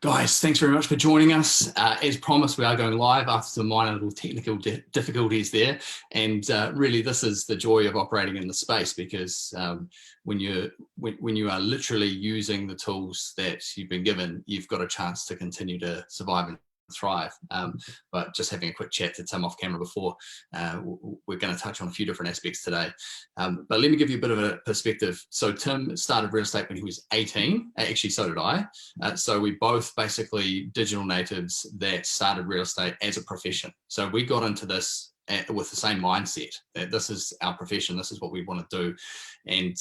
Guys, thanks very much for joining us. As promised, we are going live after some minor little technical difficulties there. And really, this is the joy of operating in the space, because when you are literally using the tools that you've been given, you've got a chance to continue to survive and thrive. But just having a quick chat to Tim off camera before, we're going to touch on a few different aspects today. But let me give you a bit of a perspective. So Tim started real estate when he was 18. Actually, so did I. So we both basically digital natives that started real estate as a profession. So we got into this with the same mindset that this is our profession, this is what we want to do. And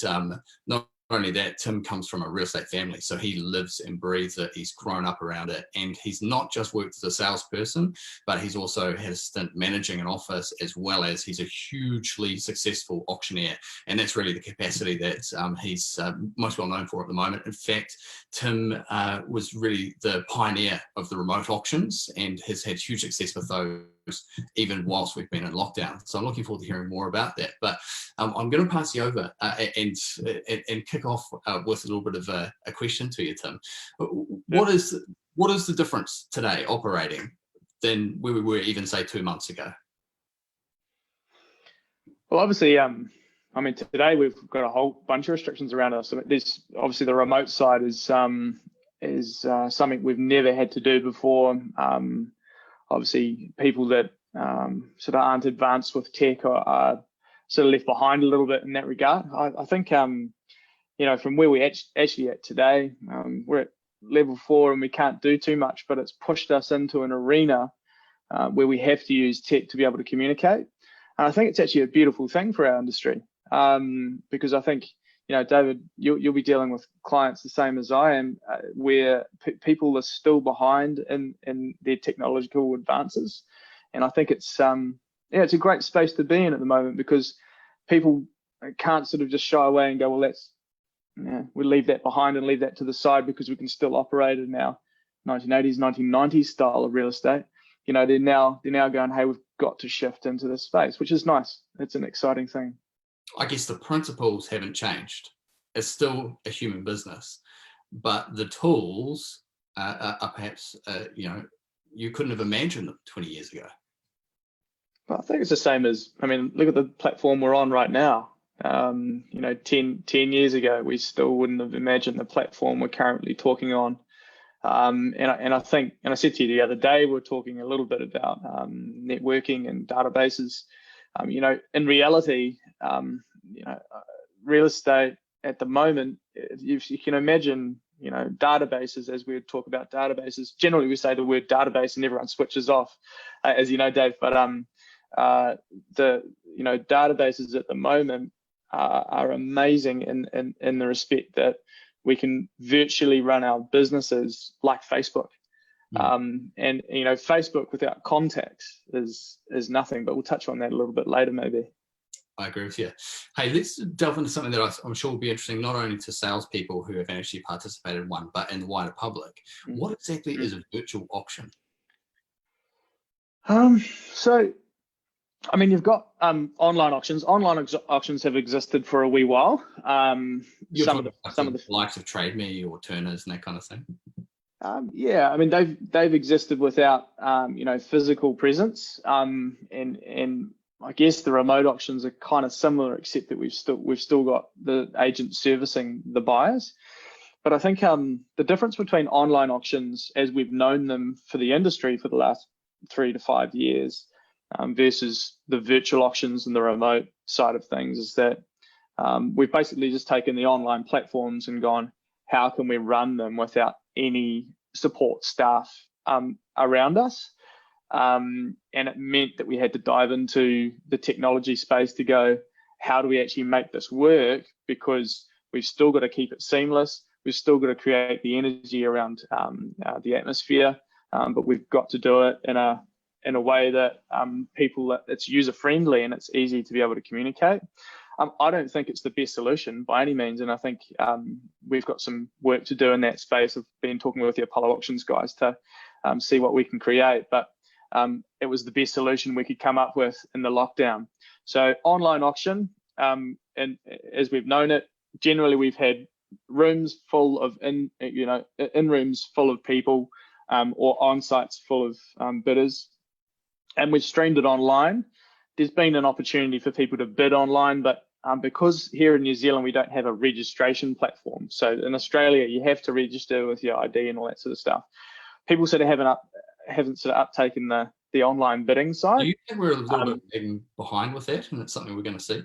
not only that, Tim comes from a real estate family, so he lives and breathes it. He's grown up around it, and he's not just worked as a salesperson, but he's also had a stint managing an office, as well as he's a hugely successful auctioneer, and that's really the capacity that he's most well known for at the moment. In fact, Tim was really the pioneer of the remote auctions and has had huge success with those even whilst we've been in lockdown. So I'm looking forward to hearing more about that. But I'm going to pass you over and kick off with a little bit of a question to you, Tim. What is the difference today operating than where we were even, say, 2 months ago? Well, obviously, I mean, today we've got a whole bunch of restrictions around us. So there's obviously the remote side is something we've never had to do before. Obviously, people that sort of aren't advanced with tech are sort of left behind a little bit in that regard. I think, you know, from where we're actually at today, we're at level 4 and we can't do too much, but it's pushed us into an arena where we have to use tech to be able to communicate. And I think it's actually a beautiful thing for our industry, because I think, you know, David, you'll be dealing with clients the same as I am, where people are still behind in their technological advances. And I think it's it's a great space to be in at the moment, because people can't sort of just shy away and go, well, we'll leave that behind and leave that to the side, because we can still operate in our 1980s, 1990s style of real estate. You know, they're now going, hey, we've got to shift into this space, which is nice. It's an exciting thing. I guess the principles haven't changed. It's still a human business, but the tools are perhaps, you know, you couldn't have imagined them 20 years ago. Well, I think it's the same as, I mean, look at the platform we're on right now. You know, 10 years ago, we still wouldn't have imagined the platform we're currently talking on. And I think, and I said to you the other day, we're talking a little bit about networking and databases. You know, in reality, you know, real estate at the moment, you can imagine, you know, databases, as we talk about databases. Generally, we say the word database and everyone switches off, as you know, Dave. But the you know, databases at the moment are amazing in the respect that we can virtually run our businesses like Facebook. And you know, Facebook without contacts is nothing, but we'll touch on that a little bit later maybe. I agree with you. Hey, let's delve into something that I'm sure will be interesting, not only to salespeople who have actually participated in one, but in the wider public. What exactly is a virtual auction? So, I mean, you've got online auctions. Online auctions have existed for a wee while. Some of the likes of Trade Me or Turners and that kind of thing. Yeah, I mean, they've existed without you know, physical presence, and I guess the remote auctions are kind of similar, except that we've still got the agent servicing the buyers. But I think the difference between online auctions, as we've known them for the industry for the last 3 to 5 years, versus the virtual auctions and the remote side of things, is that we've basically just taken the online platforms and gone, how can we run them without any support staff around us? And it meant that we had to dive into the technology space to go, how do we actually make this work? Because we've still got to keep it seamless. We've still got to create the energy around the atmosphere, but we've got to do it in a way that it's user friendly and it's easy to be able to communicate. I don't think it's the best solution by any means, and I think we've got some work to do in that space. I've been talking with the Apollo Auctions guys to see what we can create, but it was the best solution we could come up with in the lockdown. So online auction, and as we've known it, generally we've had rooms full of in rooms full of people, or on sites full of bidders, and we've streamed it online. There's been an opportunity for people to bid online, but because here in New Zealand we don't have a registration platform. So in Australia you have to register with your ID and all that sort of stuff. People sort of haven't sort of uptaken the online bidding side. Do you think we're a little bit behind with that, and it's something we're going to see?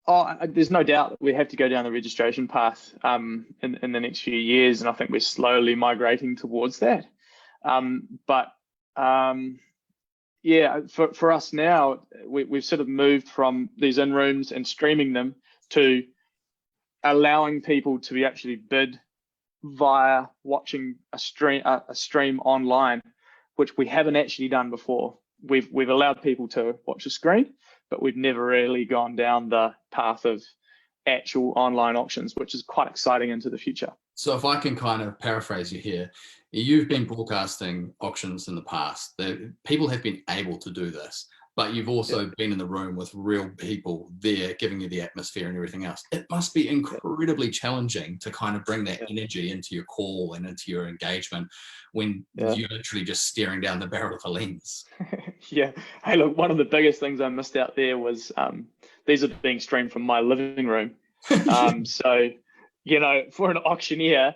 Oh, there's no doubt that we have to go down the registration path in the next few years, and I think we're slowly migrating towards that. Yeah, for us now, we've sort of moved from these in-rooms and streaming them to allowing people to actually bid via watching a stream online, which we haven't actually done before. We've allowed people to watch a screen, but we've never really gone down the path of actual online auctions, which is quite exciting into the future. So if I can kind of paraphrase you here, you've been broadcasting auctions in the past. People have been able to do this, but you've also been in the room with real people there giving you the atmosphere and everything else. It must be incredibly challenging to kind of bring that energy into your call and into your engagement when you're literally just staring down the barrel of a lens. Yeah. Hey, look, one of the biggest things I missed out there was these are being streamed from my living room. So, for an auctioneer,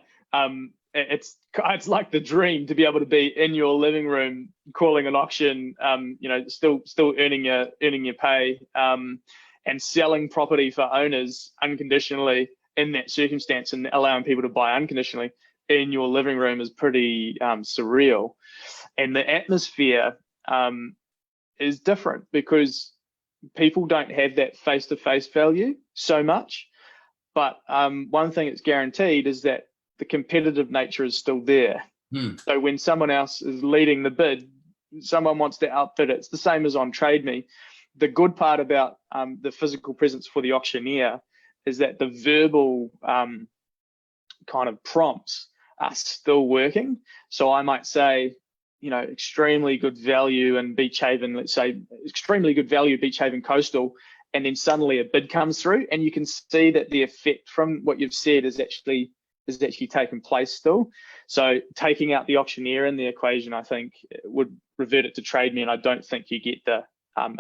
it's like the dream to be able to be in your living room calling an auction, still earning your pay, and selling property for owners unconditionally in that circumstance, and allowing people to buy unconditionally in your living room is pretty surreal. And the atmosphere is different because people don't have that face-to-face value so much. But one thing that's guaranteed is that the competitive nature is still there. So when someone else is leading the bid, someone wants to outbid it. It's the same as on Trade Me. The good part about the physical presence for the auctioneer is that the verbal kind of prompts are still working. So I might say, extremely good value in Beach Haven, let's say extremely good value Beach Haven Coastal, and then suddenly a bid comes through, and you can see that the effect from what you've said is actually taken place still. So taking out the auctioneer in the equation, I think, would revert it to Trade Me, and I don't think you get the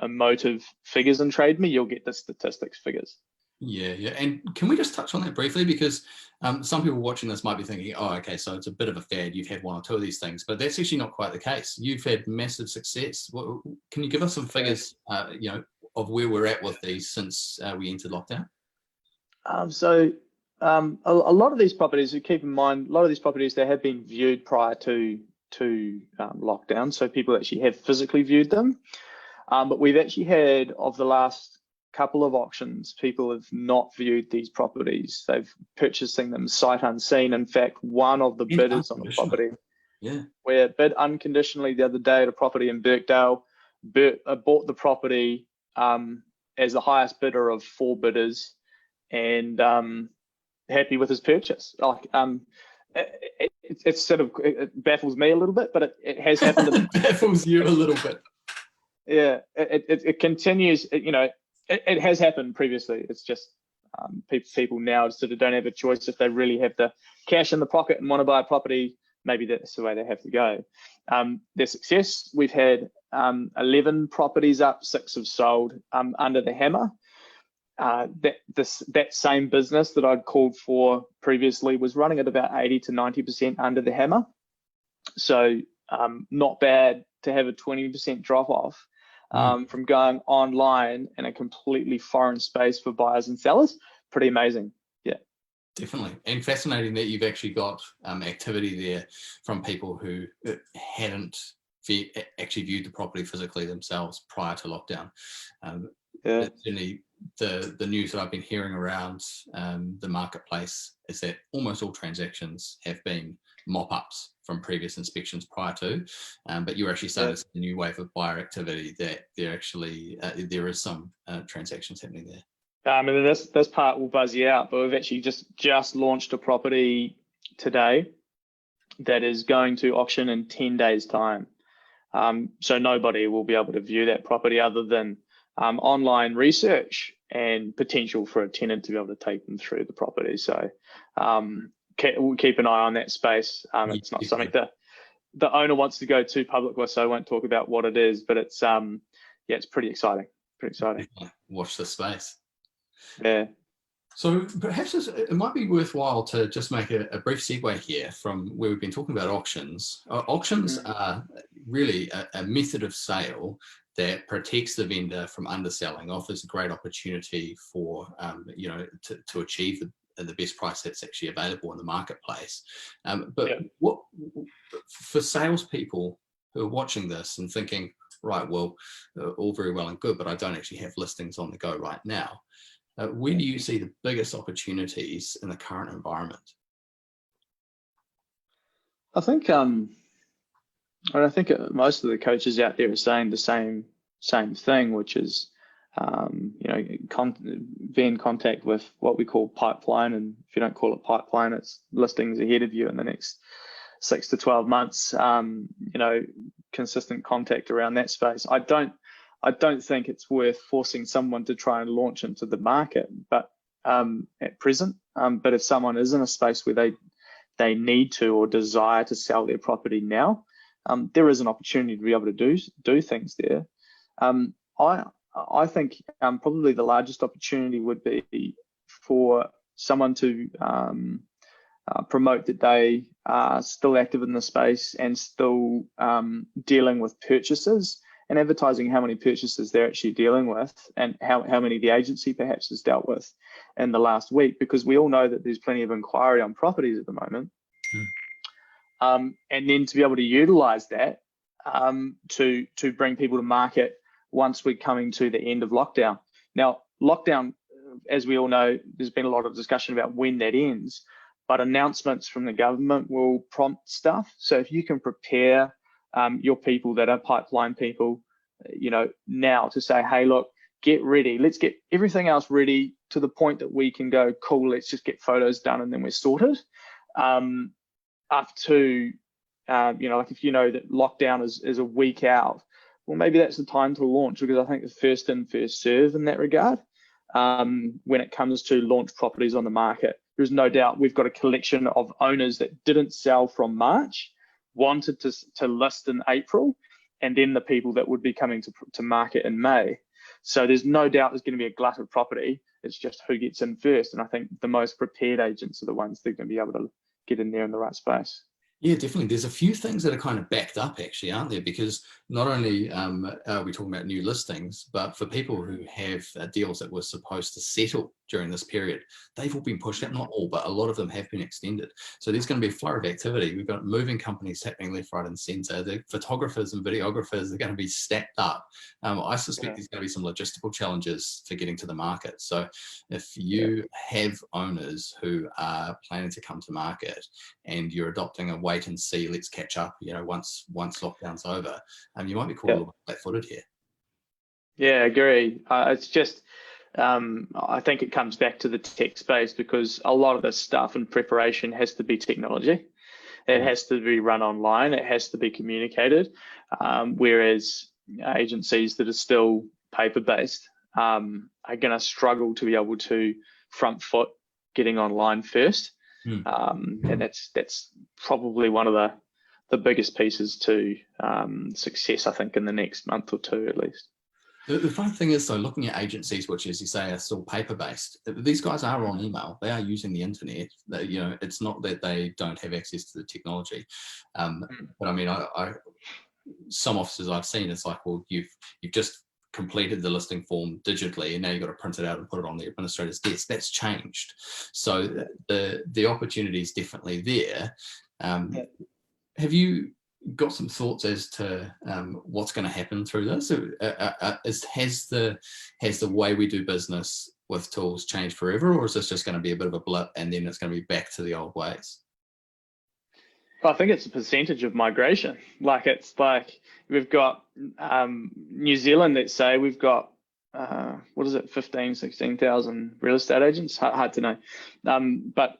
emotive figures in Trade Me. You'll get the statistics figures. Yeah. And can we just touch on that briefly? Because some people watching this might be thinking, oh, okay, so it's a bit of a fad. You've had one or two of these things, but that's actually not quite the case. You've had massive success. Can you give us some figures, of where we're at with these since we entered lockdown? A lot of these properties, keep in mind, they have been viewed prior to lockdown. So people actually have physically viewed them. But we've actually had, of the last couple of auctions, people have not viewed these properties. They've purchasing them sight unseen. In fact, one of the bidders on the property, where bid unconditionally the other day at a property in Birkdale, bought the property as the highest bidder of 4 bidders, and happy with his purchase. It baffles me a little bit, but it has happened. Baffles you a little bit. Yeah, it continues. It has happened previously. It's just people now sort of don't have a choice. If they really have the cash in the pocket and want to buy a property, maybe that's the way they have to go. Their success, we've had 11 properties up, 6 have sold under the hammer. That same business that I'd called for previously was running at about 80 to 90% under the hammer. So not bad to have a 20% drop off from going online in a completely foreign space for buyers and sellers. Pretty amazing. Yeah, definitely. And fascinating that you've actually got activity there from people who hadn't actually viewed the property physically themselves prior to lockdown. Certainly the news that I've been hearing around the marketplace is that almost all transactions have been mop-ups from previous inspections prior to, but you're actually starting to see a new wave of buyer activity that there is some transactions happening there. This part will buzz you out, but we've actually just launched a property today that is going to auction in 10 days time. So nobody will be able to view that property other than online research. and potential for a tenant to be able to take them through the property. So we'll keep an eye on that space. It's not something that the owner wants to go too public with, so I won't talk about what it is, but it's it's pretty exciting. Watch the space. Yeah. So perhaps it might be worthwhile to just make a brief segue here from where we've been talking about auctions. Auctions are really a method of sale that protects the vendor from underselling, offers a great opportunity for to achieve the best price that's actually available in the marketplace. What for salespeople who are watching this and thinking, right, well, all very well and good, but I don't actually have listings on the go right now. Where do you see the biggest opportunities in the current environment? I think most of the coaches out there are saying the same thing, which is be in contact with what we call pipeline, and if you don't call it pipeline, it's listings ahead of you in the next 6 to 12 months. Consistent contact around that space. I don't think it's worth forcing someone to try and launch into the market, but at present. But if someone is in a space where they need to or desire to sell their property now, there is an opportunity to be able to do things there. I think probably the largest opportunity would be for someone to promote that they are still active in the space and still dealing with purchases, and advertising how many purchases they're actually dealing with and how many the agency perhaps has dealt with in the last week, because we all know that there's plenty of inquiry on properties at the moment. And then to be able to utilize that to bring people to market once we're coming to the end of lockdown. Now, lockdown, as we all know, there's been a lot of discussion about when that ends, but announcements from the government will prompt stuff. So if you can prepare your people that are pipeline people, now to say, hey, look, get ready. Let's get everything else ready to the point that we can go, cool, let's just get photos done and then we're sorted. Up to, like if you know that lockdown is a week out, well, maybe that's the time to launch, because I think the first in, first serve in that regard. When it comes to launch properties on the market, there's no doubt we've got a collection of owners that didn't sell from March, wanted to list in April, and then the people that would be coming to market in May. So there's no doubt there's going to be a glut of property. It's just who gets in first. And I think the most prepared agents are the ones that are going to be able to get in there in the right space. Yeah, definitely. There's a few things that are kind of backed up, actually, aren't there? Because not only are we talking about new listings, but for people who have deals that were supposed to settle during this period, they've all been pushed out. Not all, but a lot of them have been extended. So there's going to be a flurry of activity. We've got moving companies happening left, right, and centre. The photographers and videographers are going to be stacked up. I suspect there's going to be some logistical challenges for getting to the market. So if you have owners who are planning to come to market and you're adopting a wait and see, let's catch up, once lockdown's over, you might be caught a little bit flat-footed here. Yeah, I agree. It's just, I think it comes back to the tech space, because a lot of this stuff and preparation has to be technology. It has to be run online. It has to be communicated. Whereas agencies that are still paper-based are going to struggle to be able to front foot getting online first. And that's probably one of the biggest pieces to success, I think, in the next month or two at least. The funny thing is, though, looking at agencies, which, as you say, are still paper-based, these guys are on email. They are using the internet. It's not that they don't have access to the technology. But I mean, some offices I've seen, it's like, well, you've just completed the listing form digitally, and now you've got to print it out and put it on the administrator's desk. That's changed. So the opportunity is definitely there. Have you got some thoughts as to what's going to happen through this? Has the way we do business with tools changed forever, or is this just going to be a bit of a blip and then it's going to be back to the old ways? I think it's a percentage of migration. Like, it's like we've got New Zealand, let's say we've got 16,000 real estate agents. Hard to know, but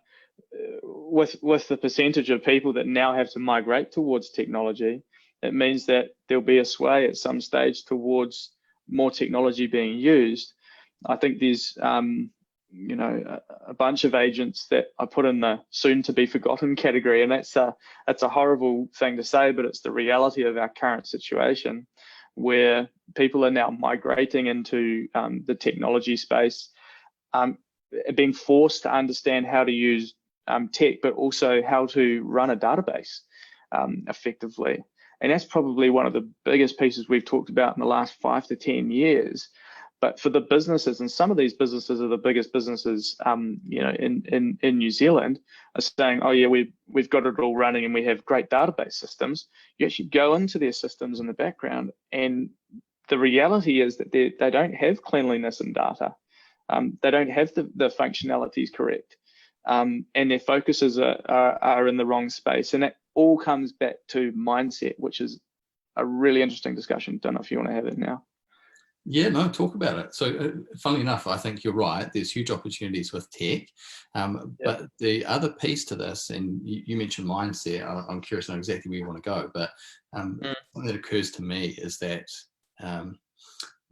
with the percentage of people that now have to migrate towards technology, it means that there'll be a sway at some stage towards more technology being used. I think there's a bunch of agents that I put in the soon to be forgotten category, and that's a horrible thing to say, but it's the reality of our current situation, where people are now migrating into the technology space, being forced to understand how to use tech, but also how to run a database effectively. And that's probably one of the biggest pieces we've talked about in the last 5 to 10 years. But for the businesses, and some of these businesses are the biggest businesses, in New Zealand, are saying, oh yeah, we've got it all running and we have great database systems. You actually go into their systems in the background, and the reality is that they don't have cleanliness in data. They don't have the functionalities correct, and their focuses are in the wrong space. And it all comes back to mindset, which is a really interesting discussion. Don't know if you want to have it now. Yeah, no, talk about it. So funnily enough, I think you're right. There's huge opportunities with tech. But the other piece to this, and you mentioned mindset, I'm curious to know exactly where you want to go, but something that occurs to me is that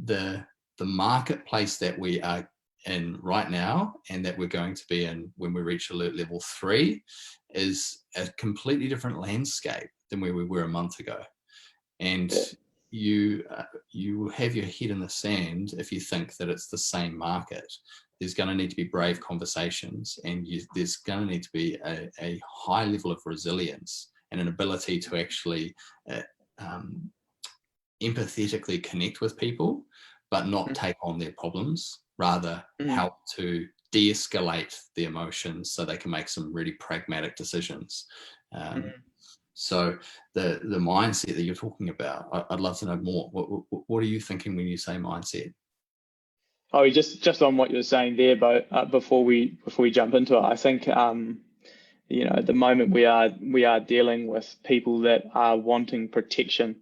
the marketplace that we are in right now and that we're going to be in when we reach alert level 3 is a completely different landscape than where we were a month ago. And you have your head in the sand if you think that it's the same market. There's going to need to be brave conversations, and there's going to need to be a high level of resilience and an ability to actually empathetically connect with people, but not take on their problems, rather help to de-escalate the emotions so they can make some really pragmatic decisions. So the mindset that you're talking about, I'd love to know more. What are you thinking when you say mindset? Oh, just on what you're saying there, but before we jump into it, I think at the moment we are dealing with people that are wanting protection,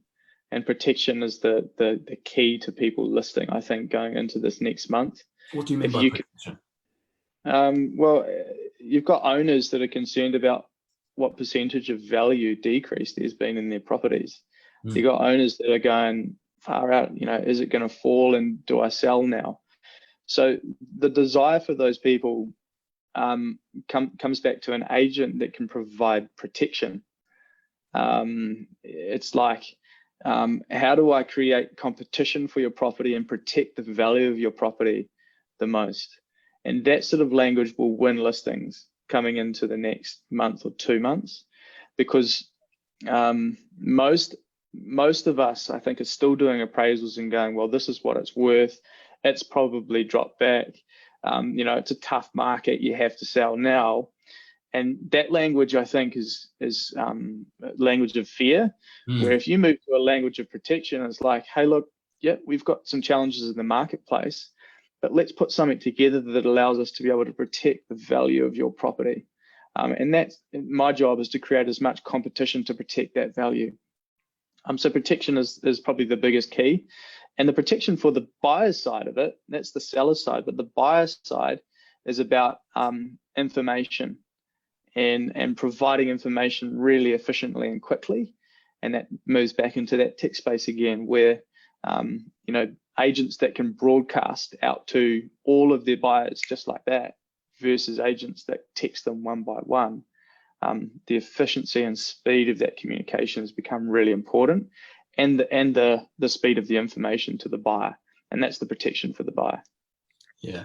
and protection is the key to people listing, I think, going into this next month. What do you mean by protection? Well, you've got owners that are concerned about what percentage of value decrease there's been in their properties. You've got owners that are going far out, is it going to fall, and do I sell now? So the desire for those people comes back to an agent that can provide protection. It's like, how do I create competition for your property and protect the value of your property the most? And that sort of language will win listings coming into the next month or 2 months, because most of us, I think, are still doing appraisals and going, well, this is what it's worth. It's probably dropped back. It's a tough market. You have to sell now. And that language, I think, is language of fear, where if you move to a language of protection, it's like, hey, look, we've got some challenges in the marketplace, but let's put something together that allows us to be able to protect the value of your property. And that's my job, is to create as much competition to protect that value. So protection is probably the biggest key. And the protection for the buyer's side of it, that's the seller side, but the buyer side is about information and providing information really efficiently and quickly. And that moves back into that tech space again, where agents that can broadcast out to all of their buyers just like that, versus agents that text them one by one. The efficiency and speed of that communication has become really important, and the speed of the information to the buyer, and that's the protection for the buyer. Yeah.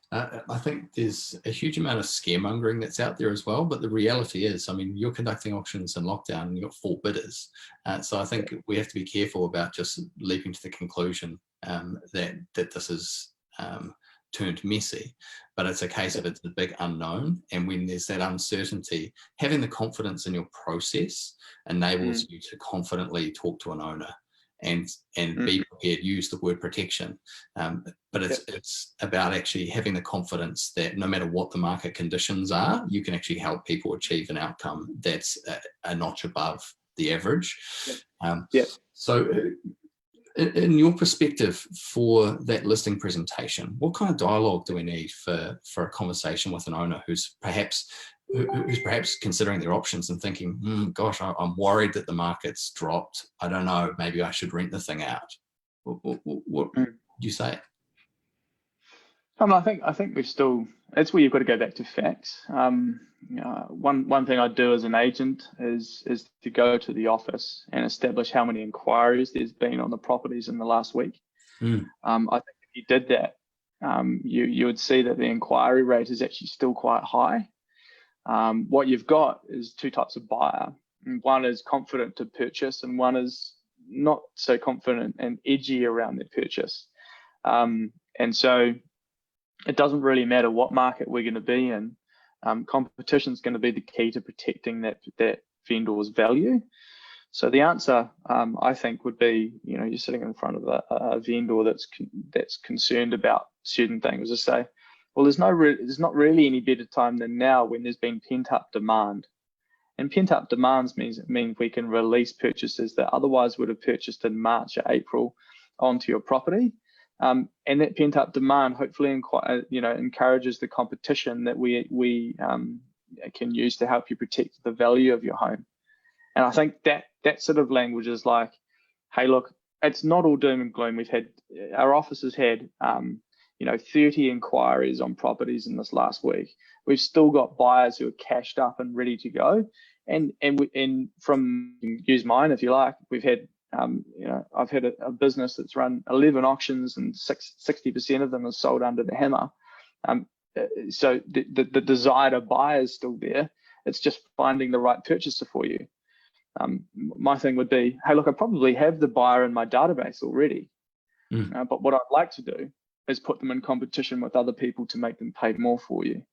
I think there's a huge amount of scaremongering that's out there as well, but the reality is, I mean, you're conducting auctions in lockdown and you've got 4 bidders. So I think we have to be careful about just leaping to the conclusion that this is turned messy, but it's a case of it's a big unknown. And when there's that uncertainty, having the confidence in your process enables you to confidently talk to an owner and be prepared, use the word protection. But it's about actually having the confidence that no matter what the market conditions are, you can actually help people achieve an outcome that's a notch above the average. So in your perspective for that listing presentation, what kind of dialogue do we need for a conversation with an owner who's perhaps considering their options and thinking, gosh, I'm worried that the market's dropped. I don't know, maybe I should rent the thing out. What do you say? I think we've still. That's where you've got to go back to facts. One thing I do as an agent is to go to the office and establish how many inquiries there's been on the properties in the last week. I think if you did that, you would see that the inquiry rate is actually still quite high. What you've got is two types of buyer. One is confident to purchase, and one is not so confident and edgy around their purchase. And so it doesn't really matter what market we're going to be in. Competition is going to be the key to protecting that vendor's value. So the answer, I think, would be, you're sitting in front of a vendor that's concerned about certain things. Just say, well, there's not really any better time than now when there's been pent up demand, and pent up demands means we can release purchases that otherwise would have purchased in March or April onto your property. And that pent-up demand hopefully encourages the competition that we can use to help you protect the value of your home. And I think that sort of language is like, hey, look, it's not all doom and gloom. Our office has had 30 inquiries on properties in this last week. We've still got buyers who are cashed up and ready to go. And from, use mine if you like, we've had I've had a business that's run 11 auctions and 60% of them are sold under the hammer. So the desire to buy is still there. It's just finding the right purchaser for you. My thing would be, hey, look, I probably have the buyer in my database already. But what I'd like to do is put them in competition with other people to make them pay more for you.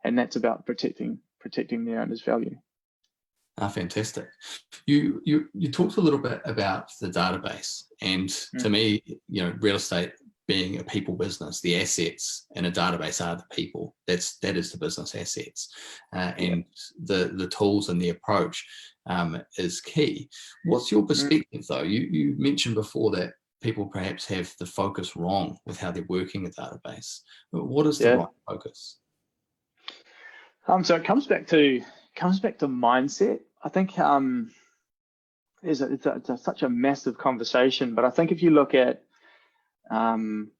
And that's about protecting the owner's value. Fantastic. You talked a little bit about the database, and to me, real estate being a people business, the assets in a database are the people. That is the business assets, and the tools and the approach is key. What's your perspective though? You mentioned before that people perhaps have the focus wrong with how they're working a database. What is the right focus? So it comes back to mindset. I think it's such a massive conversation, but I think if you look at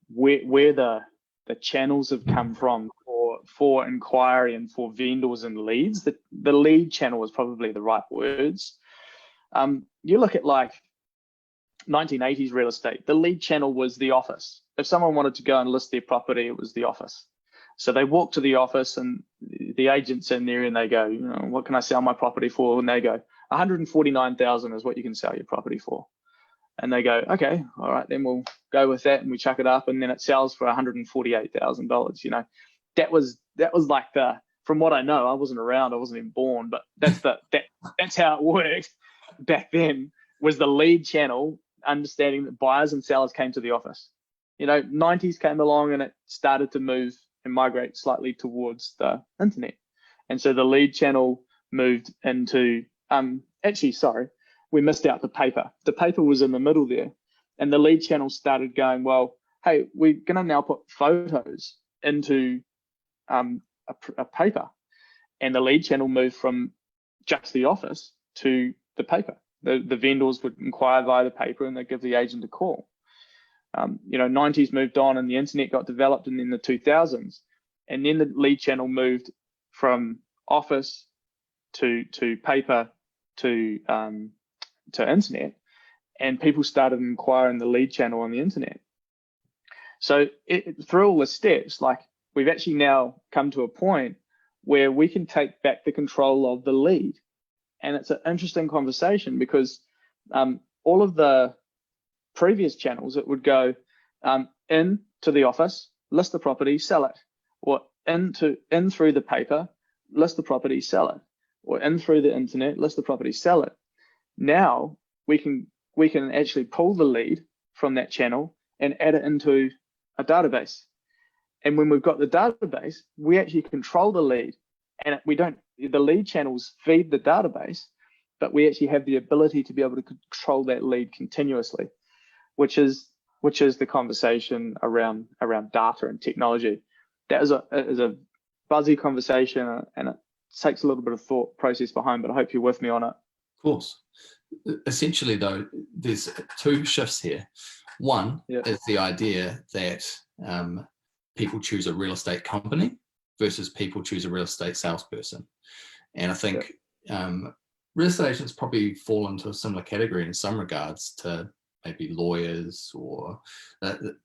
where the channels have come from for inquiry and for vendors and leads, the lead channel is probably the right words. You look at like 1980s real estate, the lead channel was the office. If someone wanted to go and list their property, it was the office. So they walk to the office and the agent's in there and they go, what can I sell my property for? And they go, 149,000 is what you can sell your property for. And they go, okay, all right, then we'll go with that, and we chuck it up, and then it sells for $148,000. That was like from what I know, I wasn't around, I wasn't even born, but that's how it worked back then. Was the lead channel, understanding that buyers and sellers came to the office. 90s came along and it started to move and migrate slightly towards the internet. And so the lead channel moved into, we missed out the paper. The paper was in the middle there. And the lead channel started going, well, hey, we're going to now put photos into a paper. And the lead channel moved from just the office to the paper. The vendors would inquire via the paper and they'd give the agent a call. 90s moved on and the internet got developed, and then the 2000s, and then the lead channel moved from office to paper to internet, and people started inquiring the lead channel on the internet. So through all the steps, like, we've actually now come to a point where we can take back the control of the lead. And it's an interesting conversation because all of the previous channels, it would go in to the office, list the property, sell it, or in through the paper, list the property, sell it, or in through the internet, list the property, sell it. Now we can actually pull the lead from that channel and add it into a database. And when we've got the database, we actually control the lead, and the lead channels feed the database, but we actually have the ability to be able to control that lead continuously, which is the conversation around data and technology. That is a buzzy conversation, and it takes a little bit of thought process behind, but I hope you're with me on it. Of course. Essentially, though, there's two shifts here. One is the idea that people choose a real estate company versus people choose a real estate salesperson. And I think real estate agents probably fall into a similar category in some regards to maybe lawyers, or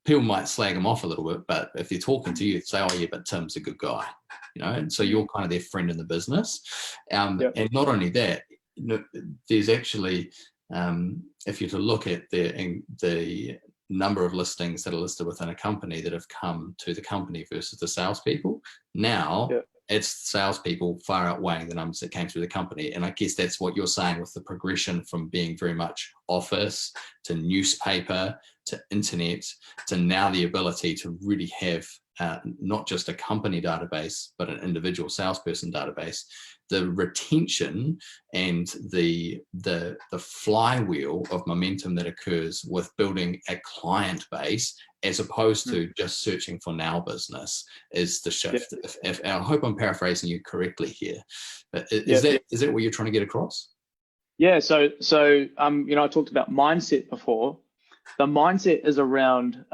people might slag them off a little bit, but if they're talking to you, say, oh yeah, but Tim's a good guy, and so you're kind of their friend in the business. And not only that, there's actually, if you're to look at the number of listings that are listed within a company that have come to the company versus the salespeople, now it's salespeople far outweighing the numbers that came through the company. And I guess that's what you're saying with the progression from being very much office to newspaper to internet to now the ability to really have not just a company database, but an individual salesperson database. The retention and the flywheel of momentum that occurs with building a client base, as opposed to just searching for now business, is the shift. If I hope I'm paraphrasing you correctly here, but is that what you're trying to get across? Yeah. So I talked about mindset before. The mindset is around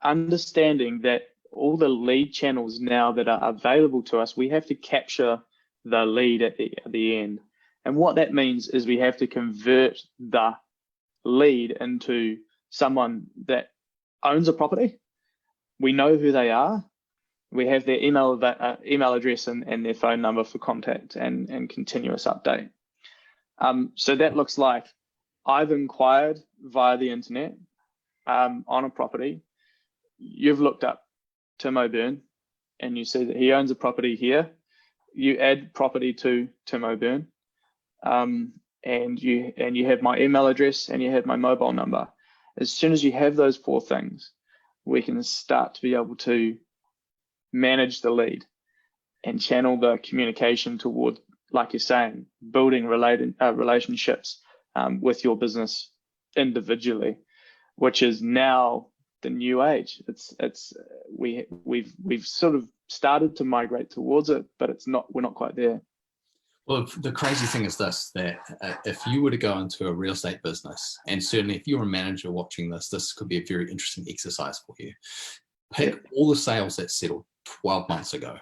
understanding that all the lead channels now that are available to us, we have to capture the lead at the end. And what that means is we have to convert the lead into someone that owns a property. We know who they are. We have their email address and their phone number for contact and continuous update. So that looks like I've inquired via the internet on a property. You've looked up Tim Obern and you see that he owns a property here. You add property to Tim Obern, and you have my email address and you have my mobile number. As soon as you have those four things, we can start to be able to manage the lead and channel the communication toward, like you're saying, building relationships with your business individually, which is now the new age. We've sort of started to migrate towards it, but we're not quite there. Well, the crazy thing is this, that if you were to go into a real estate business, and certainly if you're a manager watching this could be a very interesting exercise for you. Pick all the sales that settled 12 months ago.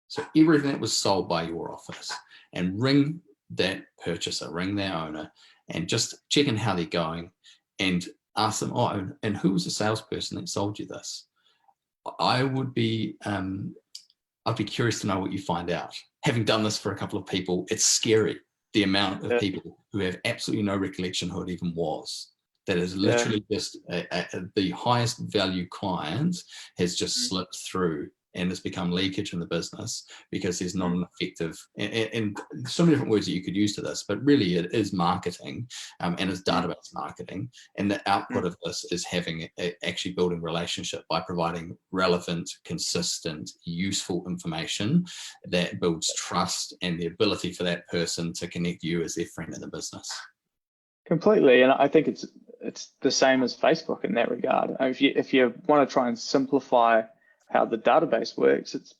So everything that was sold by your office, and ring that purchaser, ring their owner, and just check in how they're going and ask them, oh, and who was the salesperson that sold you this? I'd be curious to know what you find out. Having done this for a couple of people, it's scary, the amount of people who have absolutely no recollection who it even was. That is literally just the highest value client has just slipped through, and it's become leakage in the business because there's not an effective, and so many different words that you could use to this, but really it is marketing, and it's database marketing. And the output of this is actually building relationship by providing relevant, consistent, useful information that builds trust and the ability for that person to connect you as their friend in the business. Completely. And I think it's the same as Facebook in that regard. If you want to try and simplify how the database works, it's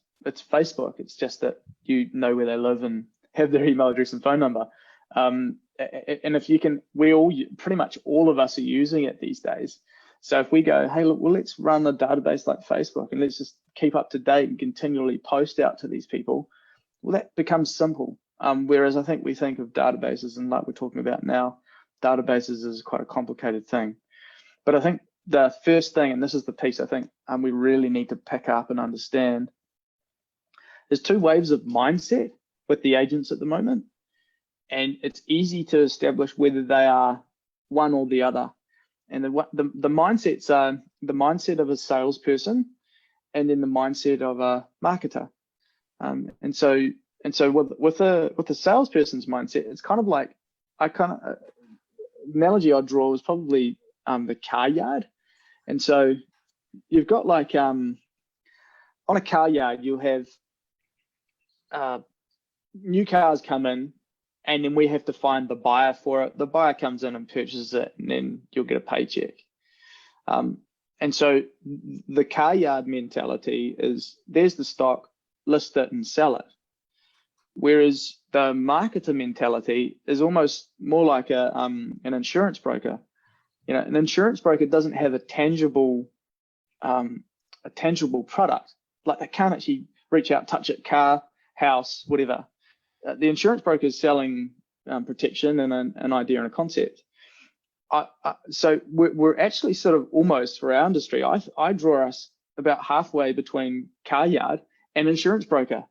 Facebook. It's just that you know where they live and have their email address and phone number. And if you can, pretty much all of us are using it these days. So if we go, hey, look, well, let's run a database like Facebook and let's just keep up to date and continually post out to these people. Well, that becomes simple. Whereas I think we think of databases, and like we're talking about now, databases is quite a complicated thing. But I think the first thing, and this is the piece I think we really need to pick up and understand, there's two waves of mindset with the agents at the moment, and it's easy to establish whether they are one or the other. And the mindsets are the mindset of a salesperson, and then the mindset of a marketer. And so with a salesperson's mindset, it's kind of like, analogy I'd draw is probably the car yard. And so you've got like on a car yard, you'll have new cars come in, and then we have to find the buyer for it. The buyer comes in and purchases it, and then you'll get a paycheck. And so the car yard mentality is, there's the stock, list it and sell it. Whereas the marketer mentality is almost more like an insurance broker. An insurance broker doesn't have a tangible a tangible product, like they can't actually reach out, touch it, car, house, whatever. The insurance broker is selling protection and an idea and a concept. So we're actually sort of almost, for our industry, I draw us about halfway between car yard and insurance broker,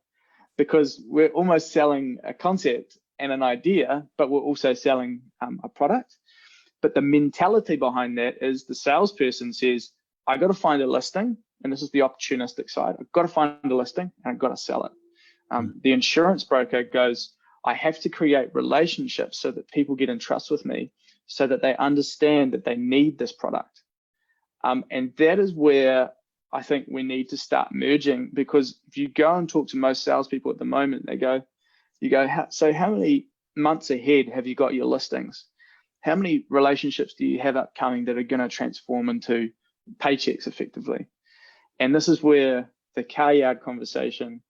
because we're almost selling a concept and an idea, but we're also selling a product. But the mentality behind that is the salesperson says, I got to find a listing, and this is the opportunistic side. I've got to find a listing and I've got to sell it. The insurance broker goes, I have to create relationships so that people get in trust with me, so that they understand that they need this product. And that is where I think we need to start merging, because if you go and talk to most salespeople at the moment, so how many months ahead have you got your listings? How many relationships do you have upcoming that are going to transform into paychecks effectively? And this is where the car yard conversation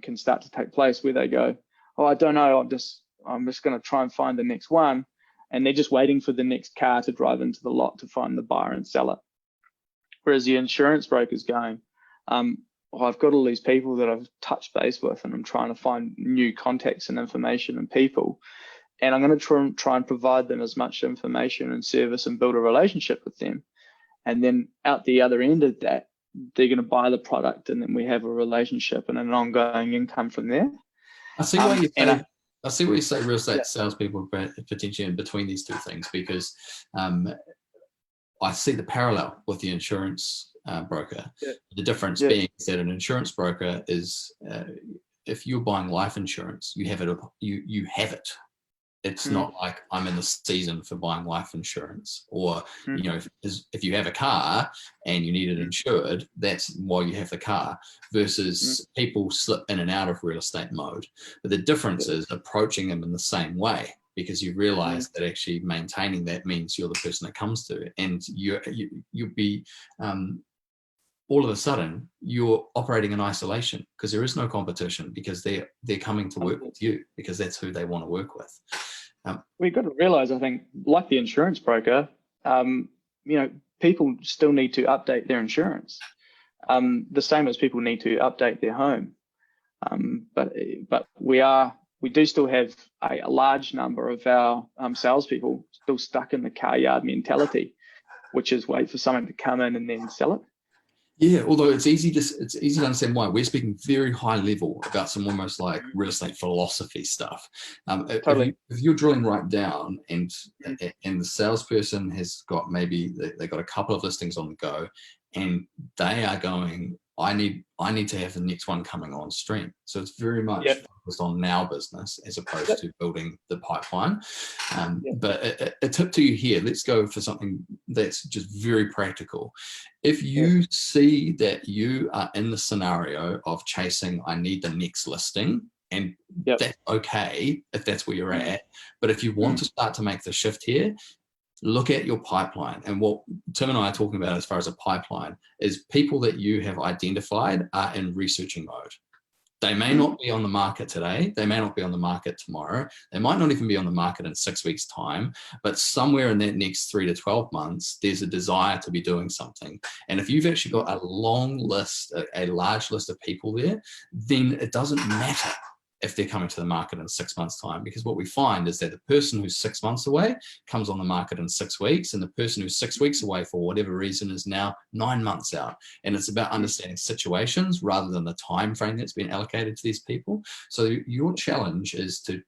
can start to take place, where they go, oh, I don't know, I'm just going to try and find the next one. And they're just waiting for the next car to drive into the lot to find the buyer and sell it. Whereas the insurance broker's going, I've got all these people that I've touched base with, and I'm trying to find new contacts and information and people. And I'm going to try and provide them as much information and service and build a relationship with them. And then out the other end of that, they're going to buy the product, and then we have a relationship and an ongoing income from there. I see why you say, I see what you say real estate salespeople potentially in between these two things, because I see the parallel with the insurance broker. The difference being that an insurance broker is, if you're buying life insurance, you have it. You have it. It's not like I'm in the season for buying life insurance, or you know, if you have a car and you need it insured, that's why you have the car. Versus people slip in and out of real estate mode, but the difference is approaching them in the same way, because you realize that actually maintaining that means you're the person that comes to it, and you'll be all of a sudden you're operating in isolation, because there is no competition, because they're coming to work with you because that's who they want to work with. We've got to realize, I think, like the insurance broker, you know, people still need to update their insurance, the same as people need to update their home. But we do still have a large number of our salespeople still stuck in the car yard mentality, which is wait for someone to come in and then sell it. Yeah, although it's easy to understand why. We're speaking very high level about some almost like real estate philosophy stuff. Totally. If you're drilling right down, and the salesperson has got, maybe they got a couple of listings on the go, and they are going, I need to have the next one coming on stream. So it's very much focused on now business as opposed to building the pipeline. But a tip to you here, let's go for something that's just very practical. If you see that you are in the scenario of chasing, I need the next listing, and that's okay if that's where you're at. But if you want to start to make the shift here, look at your pipeline. And what Tim and I are talking about as far as a pipeline is people that you have identified are in researching mode. They may not be on the market today. They may not be on the market tomorrow. They might not even be on the market in 6 weeks' time, but somewhere in that next 3 to 12 months, there's a desire to be doing something. And if you've actually got a long list, a large list of people there, then it doesn't matter if they're coming to the market in 6 months' time, because what we find is that the person who's 6 months away comes on the market in 6 weeks, and the person who's 6 weeks away for whatever reason is now 9 months out. And it's about understanding situations rather than the time frame that's been allocated to these people. So your challenge is to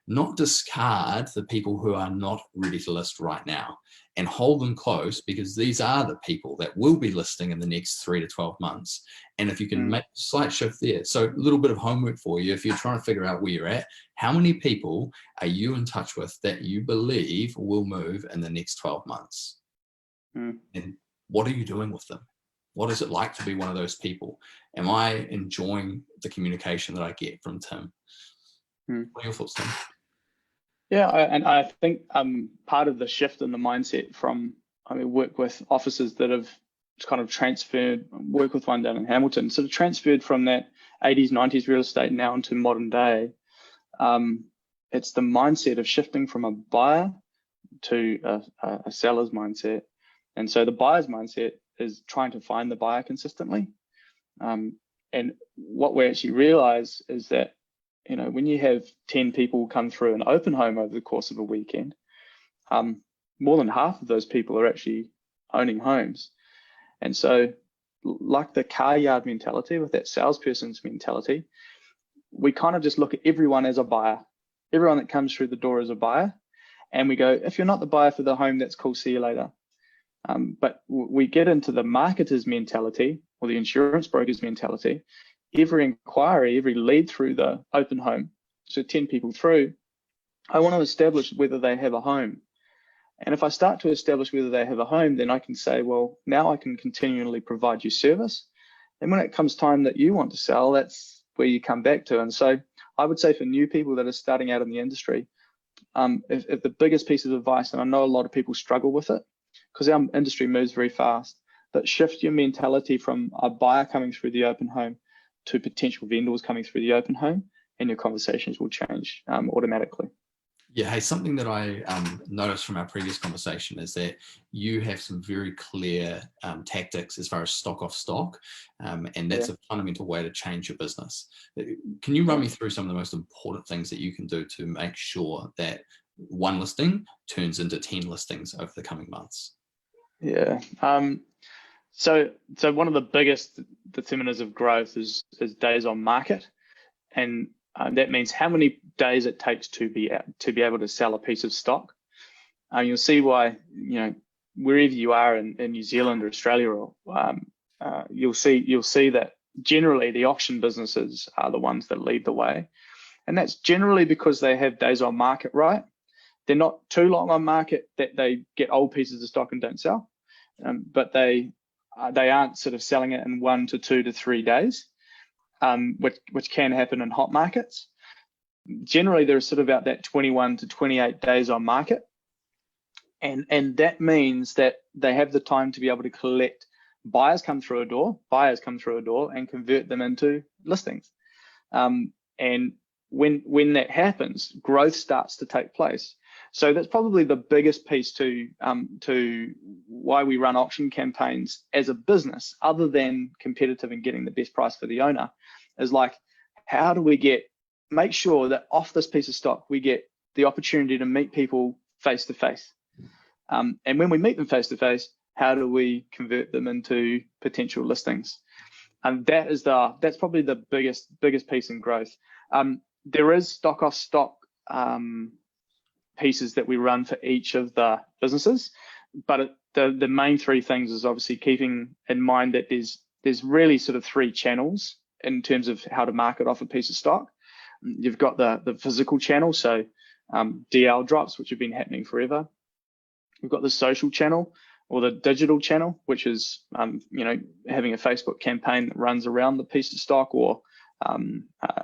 not discard the people who are not ready to list right now, and hold them close, because these are the people that will be listing in the next 3 to 12 months. And if you can make a slight shift there, so a little bit of homework for you, if you're trying to figure out where you're at, how many people are you in touch with that you believe will move in the next 12 months? And what are you doing with them? What is it like to be one of those people? Am I enjoying the communication that I get from Tim? What are your thoughts, Tim? Yeah, and I think part of the shift in the mindset from, work with officers that have kind of transferred, work with one down in Hamilton, sort of transferred from that 80s, 90s real estate now into modern day. It's the mindset of shifting from a buyer to a seller's mindset. And so the buyer's mindset is trying to find the buyer consistently. And what we actually realize is that, when you have 10 people come through an open home over the course of a weekend, more than half of those people are actually owning homes. And so, like the car yard mentality, with that salesperson's mentality, we kind of just look at everyone as a buyer. Everyone that comes through the door is a buyer. And we go, if you're not the buyer for the home, that's cool, see you later. But we get into the marketer's mentality or the insurance broker's mentality. Every inquiry, every lead through the open home, so 10 people through, I want to establish whether they have a home. And if I start to establish whether they have a home, then I can say, well, now I can continually provide you service. And when it comes time that you want to sell, that's where you come back to. And so I would say for new people that are starting out in the industry, if the biggest piece of advice, and I know a lot of people struggle with it because our industry moves very fast, but shift your mentality from a buyer coming through the open home to potential vendors coming through the open home, and your conversations will change automatically. Yeah, hey, something that I noticed from our previous conversation is that you have some very clear tactics as far as stock off stock, and that's a fundamental way to change your business. Can you run me through some of the most important things that you can do to make sure that one listing turns into 10 listings over the coming months? Yeah. So one of the biggest determinants of growth is days on market, and that means how many days it takes to be able to sell a piece of stock. You'll see why, wherever you are in New Zealand or Australia, or you'll see that generally the auction businesses are the ones that lead the way, and that's generally because they have days on market right. They're not too long on market that they get old pieces of stock and don't sell, but they aren't sort of selling it in 1 to 2 to 3 days. Which can happen in hot markets. Generally, there's sort of about that 21 to 28 days on market. And that means that they have the time to be able to collect buyers come through a door and convert them into listings. And when that happens, growth starts to take place. So that's probably the biggest piece to why we run auction campaigns as a business, other than competitive and getting the best price for the owner, is like, how do we make sure that off this piece of stock, we get the opportunity to meet people face to face. And when we meet them face to face, how do we convert them into potential listings? And that's probably the biggest piece in growth. There is stock off stock pieces that we run for each of the businesses, but the main three things is obviously keeping in mind that there's really sort of 3 channels in terms of how to market off a piece of stock. You've got the physical channel, so DL drops, which have been happening forever. You've got the social channel or the digital channel, which is having a Facebook campaign that runs around the piece of stock, or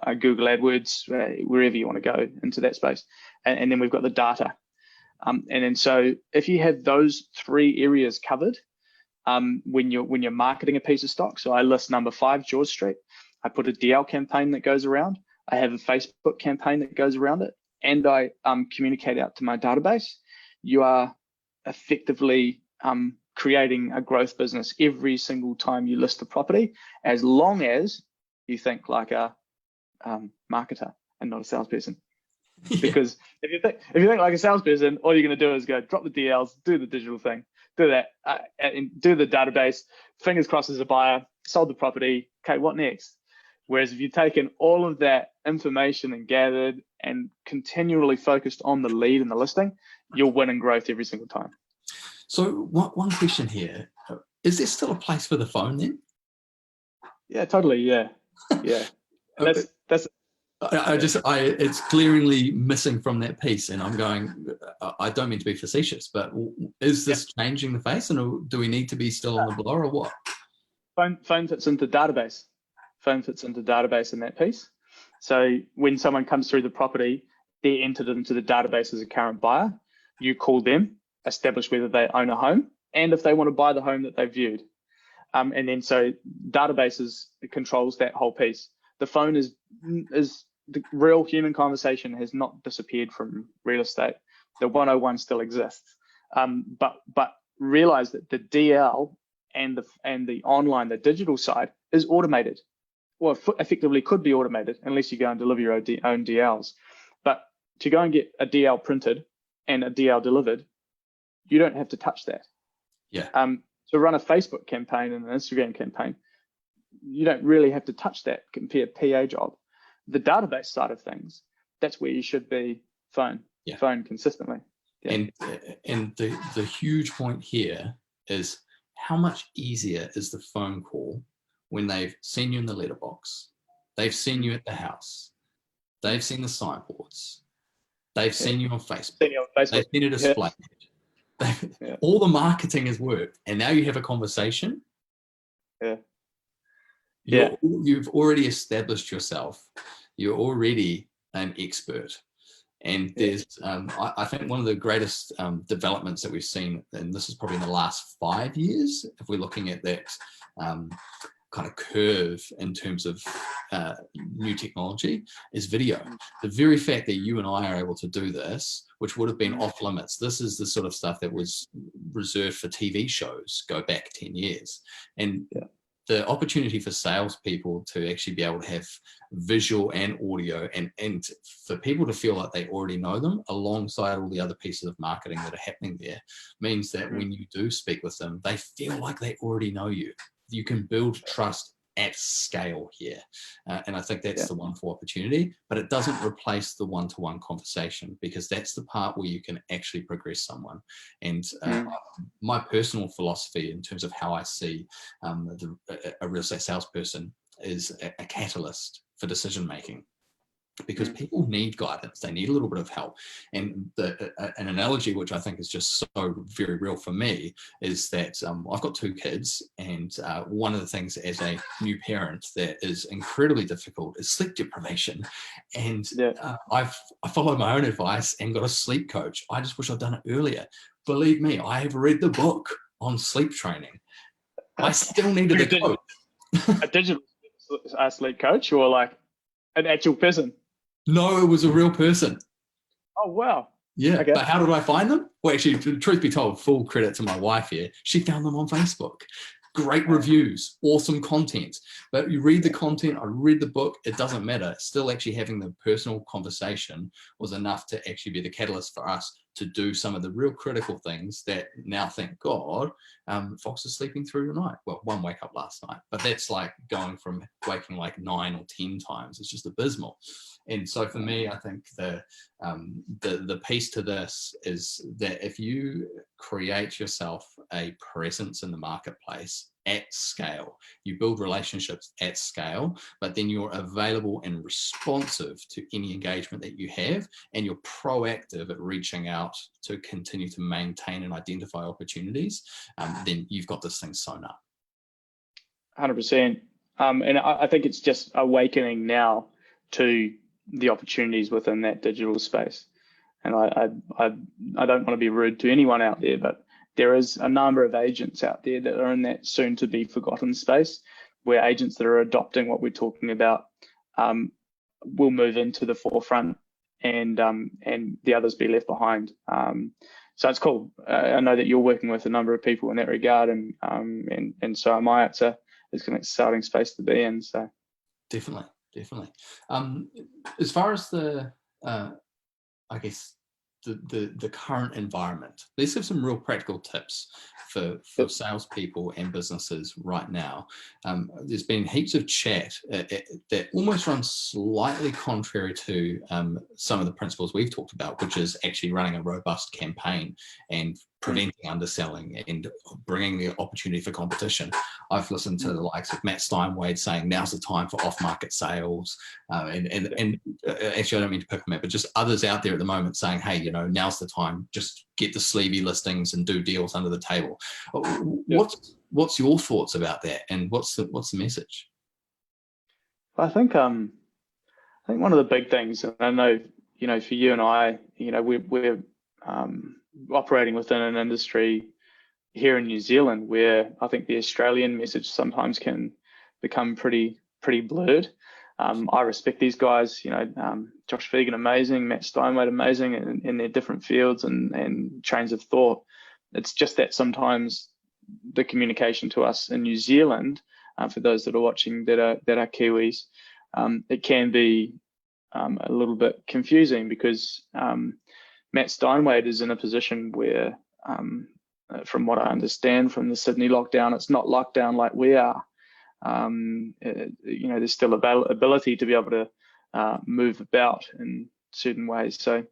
a Google AdWords, wherever you want to go into that space. And then we've got the data. And then so if you have those 3 areas covered, when you're marketing a piece of stock, so I list number 5 George Street, I put a DL campaign that goes around, I have a Facebook campaign that goes around it, and I communicate out to my database, you are effectively creating a growth business every single time you list a property, as long as you think like a marketer and not a salesperson. Yeah. Because if you think like a salesperson, all you're going to do is go drop the DLs, do the digital thing, do that, and do the database. Fingers crossed as a buyer, sold the property. Okay, what next? Whereas if you've taken all of that information and gathered and continually focused on the lead and the listing, you'll win in growth every single time. So one question here: is there still a place for the phone then? Yeah, totally. Yeah. That's it's glaringly missing from that piece, and I'm going, I don't mean to be facetious, but is this changing the face, and do we need to be still on the blower, or what? Phone fits into database. Phone fits into database in that piece. So when someone comes through the property, they're entered into the database as a current buyer. You call them, establish whether they own a home, and if they want to buy the home that they've viewed. And then so databases controls that whole piece. The phone is the real human conversation has not disappeared from real estate. The 101 still exists, but realize that the DL and the online, the digital side is automated, or effectively could be automated, unless you go and deliver your own DLs. But to go and get a DL printed and a DL delivered, you don't have to touch that. Yeah. To run a Facebook campaign and an Instagram campaign, you don't really have to touch that compared PA job. The database side of things, that's where you should be phone consistently. Yeah. And the huge point here is, how much easier is the phone call when they've seen you in the letterbox, they've seen you at the house, they've seen the signboards, they've seen you on Facebook, they've seen a display. All the marketing has worked, and now you have a conversation. You've already established yourself. You're already an expert. And there's, I think one of the greatest developments that we've seen, and this is probably in the last 5 years, if we're looking at that kind of curve in terms of new technology, is video. The very fact that you and I are able to do this, which would have been off limits, this is the sort of stuff that was reserved for TV shows, go back 10 years. And the opportunity for salespeople to actually be able to have visual and audio, and for people to feel like they already know them alongside all the other pieces of marketing that are happening there, means that when you do speak with them, they feel like they already know you. You can build trust at scale here. And I think that's the wonderful opportunity, but it doesn't replace the one-to-one conversation, because that's the part where you can actually progress someone. And my personal philosophy in terms of how I see a real estate salesperson is a catalyst for decision-making. Because people need guidance, they need a little bit of help. And an analogy which I think is just so very real for me is that I've got 2 kids, and one of the things as a new parent that is incredibly difficult is sleep deprivation. And I followed my own advice and got a sleep coach. I just wish I'd done it earlier. Believe me, I have read the book on sleep training. I still needed a coach. A digital sleep coach, or like an actual person? No, it was a real person. Oh, wow. Yeah. Okay. But how did I find them? Well, actually, truth be told, full credit to my wife here. She found them on Facebook. Great reviews, awesome content. But you read the content, I read the book, it doesn't matter. Still actually having the personal conversation was enough to actually be the catalyst for us to do some of the real critical things that now, thank God, Fox is sleeping through the night. Well, one wake up last night, but that's like going from waking like 9 or 10 times. It's just abysmal. And so for me, I think the piece to this is that if you create yourself a presence in the marketplace at scale, you build relationships at scale, but then you're available and responsive to any engagement that you have, and you're proactive at reaching out to continue to maintain and identify opportunities, then you've got this thing sewn up. 100%. And I think it's just awakening now to the opportunities within that digital space. And I don't want to be rude to anyone out there, but there is a number of agents out there that are in that soon to be forgotten space, where agents that are adopting what we're talking about will move into the forefront, and the others be left behind. So it's cool. I know that you're working with a number of people in that regard, and so am I. It's an exciting space to be in. So definitely. As far as the I guess the current environment, let's have some real practical tips for salespeople and businesses right now. There's been heaps of chat that almost runs slightly contrary to some of the principles we've talked about, which is actually running a robust campaign and preventing underselling and bringing the opportunity for competition. I've listened to the likes of Matt Steinwade saying now's the time for off-market sales, and actually I don't mean to pick them out, but just others out there at the moment saying, hey, now's the time, just get the sleevey listings and do deals under the table. What's your thoughts about that, and what's the message? I think one of the big things, and I know for you and I, we're operating within an industry here in New Zealand where I think the Australian message sometimes can become pretty blurred. I respect these guys, Josh Fegan, amazing, Matt Steinwade, amazing in their different fields and trains of thought. It's just that sometimes the communication to us in New Zealand, for those that are watching that are Kiwis, it can be a little bit confusing because Matt Steinwade is in a position where, from what I understand from the Sydney lockdown, it's not lockdown like we are. There's still ability to be able to move about in certain ways. So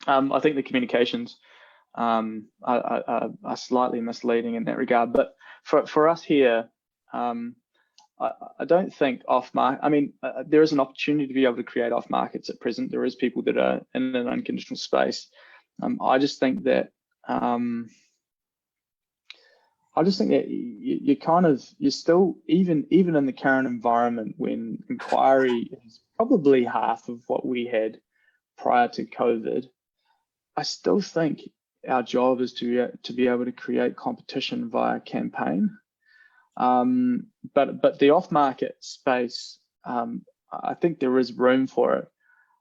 I think the communications are slightly misleading in that regard. But for us here, I don't think off-market. I mean, there is an opportunity to be able to create off-markets at present. There is people that are in an unconditional space. I just think that you're still, even in the current environment when inquiry is probably half of what we had prior to COVID, I still think our job is to be able to create competition via campaign. But the off-market space, I think there is room for it.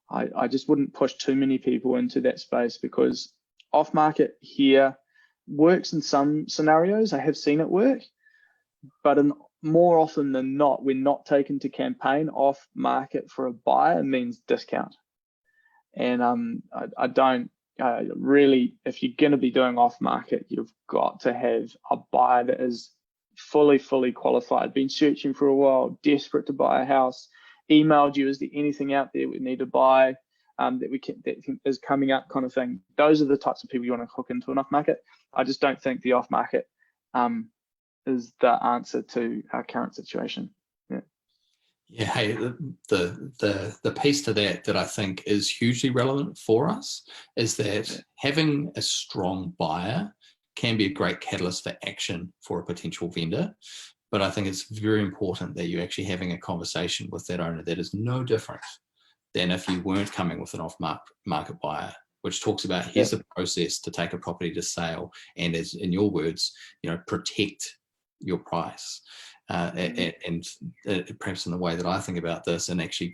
I just wouldn't push too many people into that space because off-market here works in some scenarios. I have seen it work, but more often than not, we're not taken to campaign. Off-market for a buyer means discount, and I don't really. If you're going to be doing off-market, you've got to have a buyer that is fully qualified, been searching for a while, desperate to buy a house, emailed you, is there anything out there we need to buy that is coming up, kind of thing. Those are the types of people you want to hook into an off-market. I just don't think the off-market is the answer to our current situation. Yeah, hey, the piece to that I think is hugely relevant for us is that having a strong buyer can be a great catalyst for action for a potential vendor. But I think it's very important that you're actually having a conversation with that owner that is no different than if you weren't coming with an off-market buyer, which talks about here's the process to take a property to sale, and as in your words, protect your price. And perhaps in the way that I think about this, and actually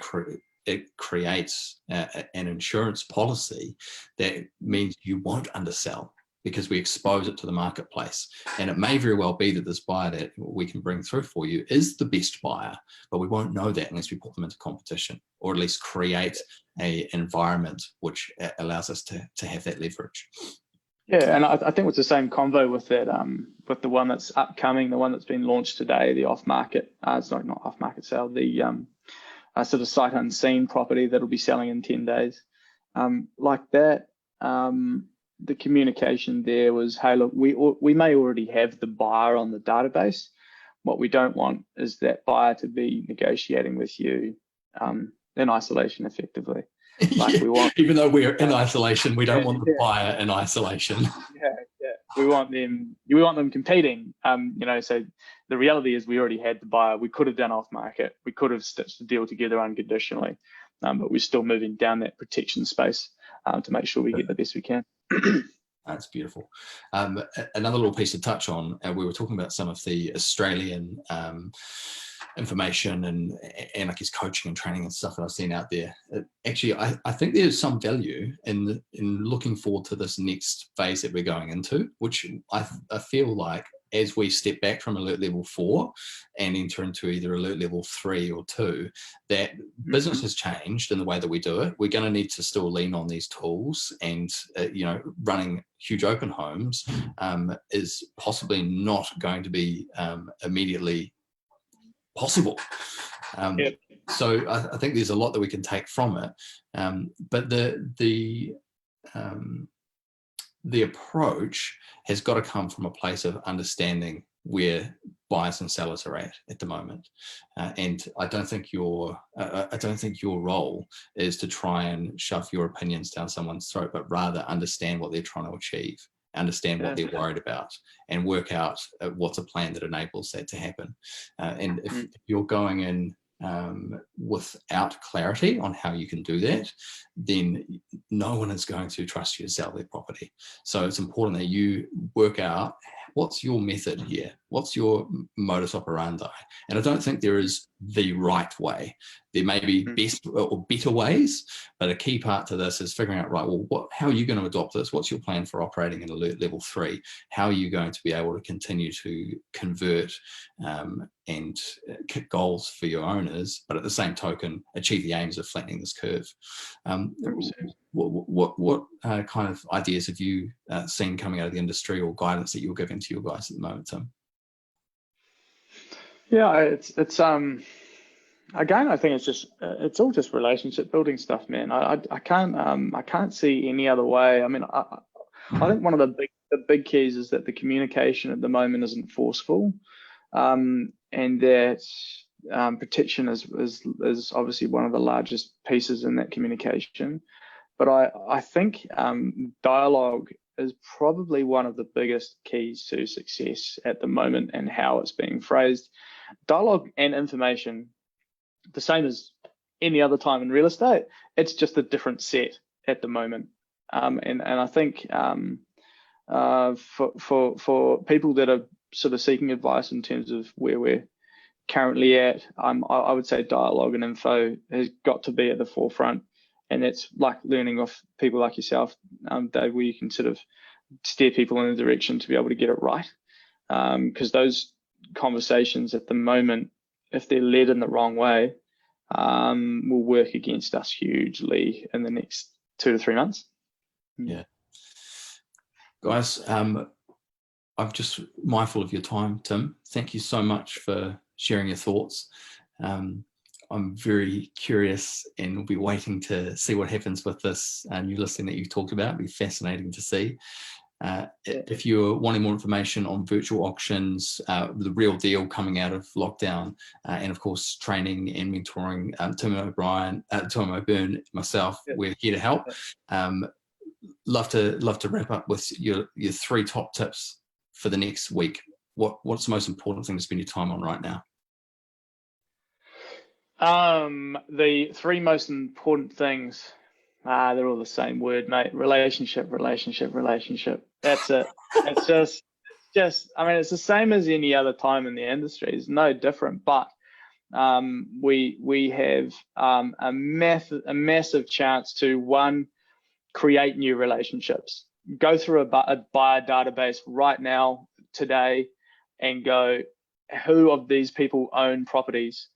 it creates an insurance policy that means you won't undersell, because we expose it to the marketplace. And it may very well be that this buyer that we can bring through for you is the best buyer, but we won't know that unless we put them into competition, or at least create an environment which allows us to have that leverage. Yeah, and I think it's the same convo with that, with the one that's upcoming, the one that's been launched today, the off-market, sorry, not off-market sale, the sort of sight unseen property that'll be selling in 10 days. Like that, the communication there was, hey, look, we may already have the buyer on the database. What we don't want is that buyer to be negotiating with you in isolation, effectively. Like we want, even though we're in isolation, we don't want the buyer in isolation. Yeah. We want them competing. So the reality is we already had the buyer. We could have done off market. We could have stitched the deal together unconditionally, but we're still moving down that protection space to make sure we get the best we can. That's beautiful. Another little piece to touch on, we were talking about some of the Australian information and I guess coaching and training and stuff that I've seen out there. Actually, I think there's some value in looking forward to this next phase that we're going into, which I feel like as we step back from alert level 4 and enter into either alert level 3 or 2, that business has changed in the way that we do it. We're going to need to still lean on these tools, and running huge open homes is possibly not going to be immediately possible. So I think there's a lot that we can take from it, but the approach has got to come from a place of understanding where buyers and sellers are at the moment, and I don't think your role is to try and shove your opinions down someone's throat, but rather understand what they're trying to achieve, understand what they're worried about, and work out what's a plan that enables that to happen. And if you're going in without clarity on how you can do that, then no one is going to trust you to sell their property. So it's important that you work out what's your method here. what's your modus operandi? And I don't think there is the right way. There may be best or better ways, but a key part to this is figuring out, right, well, how are you going to adopt this? What's your plan for operating in alert level 3? How are you going to be able to continue to convert and kick goals for your owners, but at the same token, achieve the aims of flattening this curve? What kind of ideas have you seen coming out of the industry, or guidance that you're giving to your guys at the moment, Tim? Yeah, it's again, I think it's all just relationship building stuff, man. I can't see any other way. I mean, I think one of the big keys is that the communication at the moment isn't forceful, and that protection is obviously one of the largest pieces in that communication. But I think dialogue is probably one of the biggest keys to success at the moment, and how it's being phrased. Dialogue and information, the same as any other time in real estate, it's just a different set at the moment. And I think for people that are sort of seeking advice in terms of where we're currently at, I would say dialogue and info has got to be at the forefront. And it's like learning off people like yourself, Dave, where you can sort of steer people in a direction to be able to get it right. Because those conversations at the moment, if they're led in the wrong way, will work against us hugely in the next 2 to 3 months. Yeah. Guys, I'm just mindful of your time, Tim. Thank you so much for sharing your thoughts. I'm very curious, and we'll be waiting to see what happens with this new listing that you've talked about. It'll be fascinating to see. If you're wanting more information on virtual auctions, the real deal coming out of lockdown, and of course training and mentoring, Tim Obern, myself, we're here to help. Love to wrap up with your 3 top tips for the next week. What's the most important thing to spend your time on right now? The 3 most important things, they're all the same word, mate. Relationship. That's it. It's just, I mean, it's the same as any other time in the industry. It's no different, but we have a massive chance to, one, create new relationships. Go through a buyer database right now, today, and go, who of these people own properties?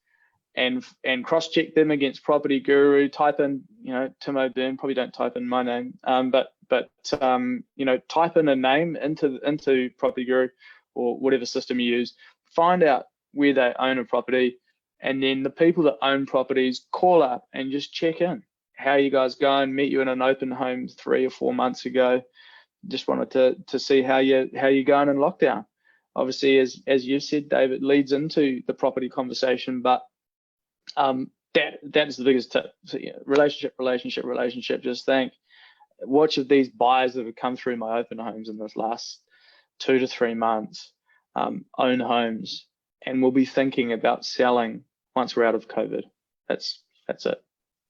And cross-check them against Property Guru. Type in, Tim Obern. Probably don't type in my name, but type in a name into Property Guru or whatever system you use. Find out where they own a property, and then the people that own properties, call up and just check in. How are you guys going? Meet you in an open home 3 or 4 months ago. Just wanted to see how you're going in lockdown. Obviously, as you said, Dave, it leads into the property conversation, but that is the biggest tip. So, relationship. Just think, which of these buyers that have come through my open homes in this last 2 to 3 months own homes, and will be thinking about selling once we're out of COVID. That's it.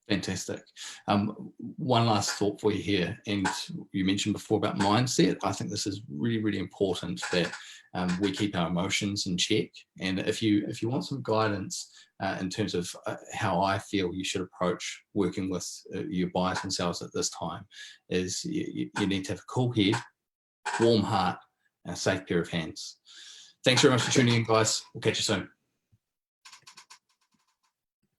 Fantastic. One last thought for you here, and you mentioned before about mindset. I think this is really, really important that we keep our emotions in check. And if you want some guidance in terms of how I feel you should approach working with your buyers and sellers at this time, is you need to have a cool head, warm heart, and a safe pair of hands. Thanks very much for tuning in, guys. We'll catch you soon.